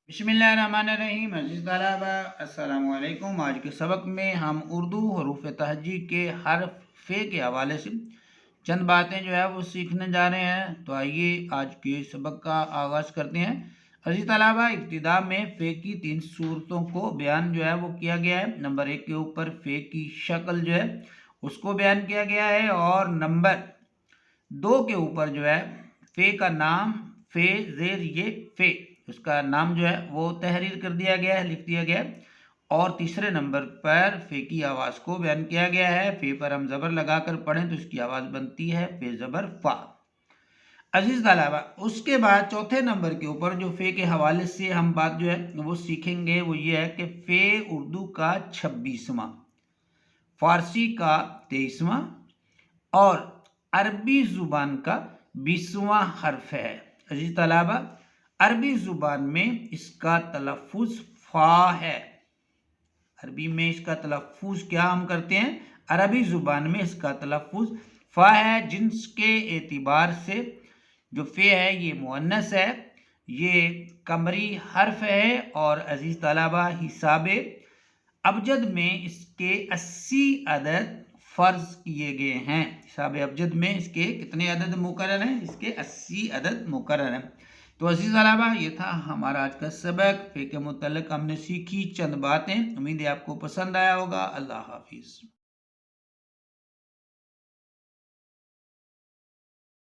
بسم اللہ الرحمن الرحیم۔ عزیز طلبہ السلام علیکم۔ آج کے سبق میں ہم اردو حروف تہجی کے حرف فے کے حوالے سے چند باتیں وہ سیکھنے جا رہے ہیں۔ تو آئیے آج کے سبق کا آغاز کرتے ہیں۔ عزیز طلبہ، ابتدا میں فے کی 3 صورتوں کو بیان وہ کیا گیا ہے۔ نمبر 1 کے اوپر فے کی شکل اس کو بیان کیا گیا ہے، اور نمبر 2 کے اوپر فے کا نام فے زیر یہ فے، اس کا نام وہ تحریر کر دیا گیا ہے، لکھ دیا گیا ہے۔ اور تیسرے نمبر پر فے کی آواز کو بیان کیا گیا ہے۔ فے پر ہم زبر لگا کر پڑھیں تو اس کی آواز بنتی ہے فے زبر فا۔ عزیز طلبہ، اس کے بعد چوتھے نمبر کے اوپر جو فے کے حوالے سے ہم بات وہ سیکھیں گے، وہ یہ ہے کہ فے اردو کا 26واں، فارسی کا 23واں اور عربی زبان کا 20واں حرف ہے۔ عزیز طلبہ، عربی زبان میں اس کا تلفظ فا ہے۔ عربی میں اس کا تلفظ کیا ہم کرتے ہیں؟ عربی زبان میں اس کا تلفظ فا ہے، جنس کے اعتبار سے جو فے ہے یہ مؤنث ہے، یہ قمری حرف ہے۔ اور عزیز طلبہ، حساب ابجد میں اس کے 80 عدد فرض کیے گئے ہیں۔ حساب ابجد میں اس کے کتنے عدد مقرر ہیں؟ اس کے 80 عدد مقرر ہیں۔ تو عزیز طلبہ، یہ تھا ہمارا آج کا سبق۔ فے کے متعلق ہم نے سیکھی چند باتیں، امید ہے آپ کو پسند آیا ہوگا۔ اللہ حافظ۔